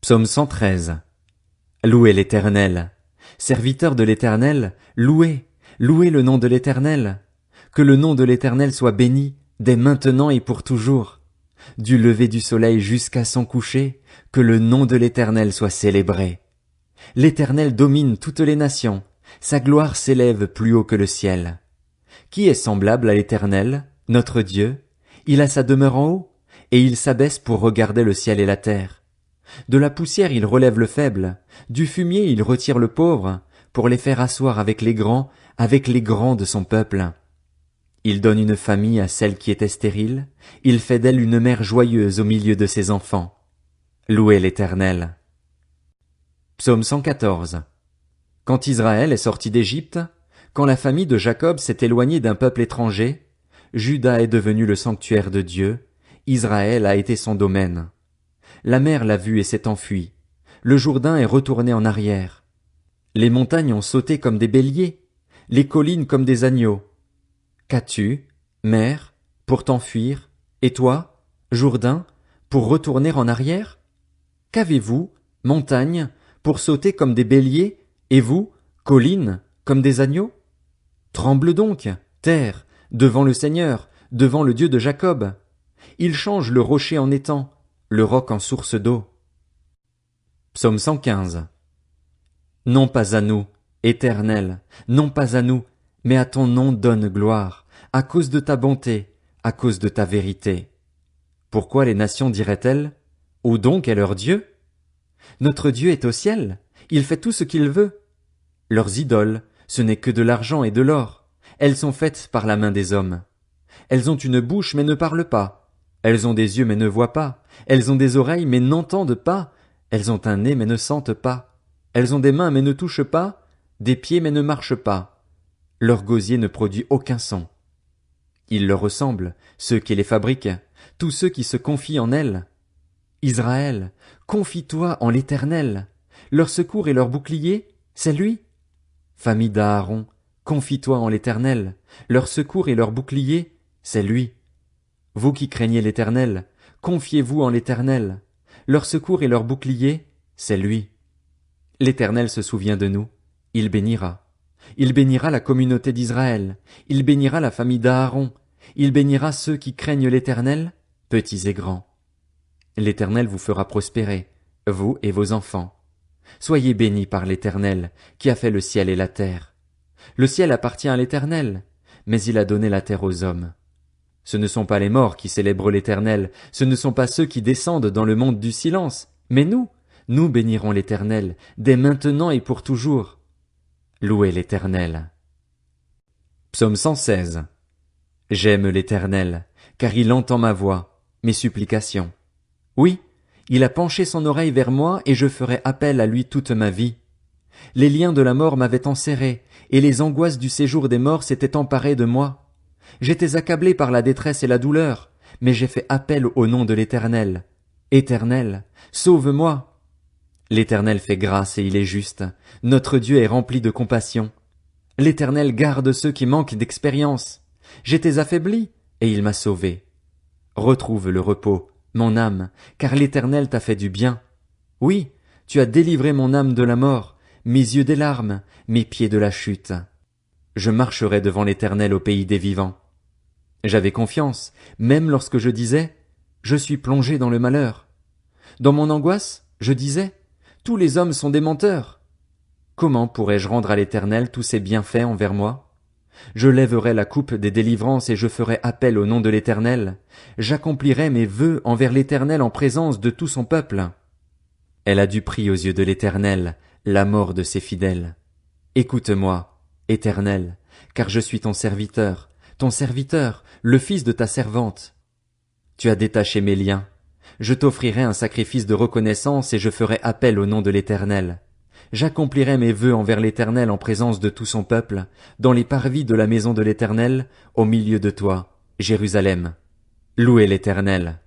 Psaume 113. Louez l'Éternel. Serviteurs de l'Éternel, louez, louez le nom de l'Éternel. Que le nom de l'Éternel soit béni, dès maintenant et pour toujours. Du lever du soleil jusqu'à son coucher, que le nom de l'Éternel soit célébré. L'Éternel domine toutes les nations, sa gloire s'élève plus haut que le ciel. Qui est semblable à l'Éternel, notre Dieu? Il a sa demeure en haut, et il s'abaisse pour regarder le ciel et la terre. De la poussière il relève le faible, du fumier il retire le pauvre, pour les faire asseoir avec les grands de son peuple. Il donne une famille à celle qui était stérile, il fait d'elle une mère joyeuse au milieu de ses enfants. Louez l'Éternel. Psaume 114. Quand Israël est sorti d'Égypte, quand la famille de Jacob s'est éloignée d'un peuple étranger, Juda est devenu le sanctuaire de Dieu, Israël a été son domaine. La mer l'a vu et s'est enfuie. Le Jourdain est retourné en arrière. Les montagnes ont sauté comme des béliers, les collines comme des agneaux. Qu'as-tu, mer, pour t'enfuir, et toi, Jourdain, pour retourner en arrière? Qu'avez-vous, montagne, pour sauter comme des béliers, et vous, collines, comme des agneaux? Tremble donc, terre, devant le Seigneur, devant le Dieu de Jacob. Il change le rocher en étang, le roc en source d'eau. Psaume 115. Non pas à nous, Éternel, non pas à nous, mais à ton nom donne gloire, à cause de ta bonté, à cause de ta vérité. Pourquoi les nations diraient-elles, où donc est leur Dieu? Notre Dieu est au ciel, il fait tout ce qu'il veut. Leurs idoles, ce n'est que de l'argent et de l'or, elles sont faites par la main des hommes. Elles ont une bouche mais ne parlent pas, elles ont des yeux mais ne voient pas, elles ont des oreilles mais n'entendent pas, elles ont un nez mais ne sentent pas, elles ont des mains mais ne touchent pas, des pieds mais ne marchent pas. Leur gosier ne produit aucun son. Ils leur ressemblent, ceux qui les fabriquent, tous ceux qui se confient en elles. Israël, confie-toi en l'Éternel. Leur secours et leur bouclier, c'est lui. Famille d'Aaron, confie-toi en l'Éternel. Leur secours et leur bouclier, c'est lui. Vous qui craignez l'Éternel, confiez-vous en l'Éternel. Leur secours et leur bouclier, c'est lui. L'Éternel se souvient de nous, il bénira. Il bénira la communauté d'Israël, il bénira la famille d'Aaron, il bénira ceux qui craignent l'Éternel, petits et grands. L'Éternel vous fera prospérer, vous et vos enfants. Soyez bénis par l'Éternel, qui a fait le ciel et la terre. Le ciel appartient à l'Éternel, mais il a donné la terre aux hommes. Ce ne sont pas les morts qui célèbrent l'Éternel, ce ne sont pas ceux qui descendent dans le monde du silence, mais nous bénirons l'Éternel, dès maintenant et pour toujours. Louez l'Éternel. Psaume 116. J'aime l'Éternel, car il entend ma voix, mes supplications. Oui, il a penché son oreille vers moi et je ferai appel à lui toute ma vie. Les liens de la mort m'avaient enserré, et les angoisses du séjour des morts s'étaient emparées de moi. J'étais accablé par la détresse et la douleur, mais j'ai fait appel au nom de l'Éternel. Éternel, sauve-moi. L'Éternel fait grâce et il est juste. Notre Dieu est rempli de compassion. L'Éternel garde ceux qui manquent d'expérience. J'étais affaibli, et il m'a sauvé. Retrouve le repos, mon âme, car l'Éternel t'a fait du bien. Oui, tu as délivré mon âme de la mort, mes yeux des larmes, mes pieds de la chute. Je marcherai devant l'Éternel au pays des vivants. J'avais confiance, même lorsque je disais, je suis plongé dans le malheur. Dans mon angoisse, je disais, tous les hommes sont des menteurs. Comment pourrais-je rendre à l'Éternel tous ses bienfaits envers moi? Je lèverai la coupe des délivrances et je ferai appel au nom de l'Éternel. J'accomplirai mes vœux envers l'Éternel en présence de tout son peuple. Elle a du prix aux yeux de l'Éternel, la mort de ses fidèles. Écoute-moi, Éternel, car je suis ton serviteur, le fils de ta servante. Tu as détaché mes liens. Je t'offrirai un sacrifice de reconnaissance et je ferai appel au nom de l'Éternel. J'accomplirai mes vœux envers l'Éternel en présence de tout son peuple, dans les parvis de la maison de l'Éternel, au milieu de toi, Jérusalem. Louez l'Éternel.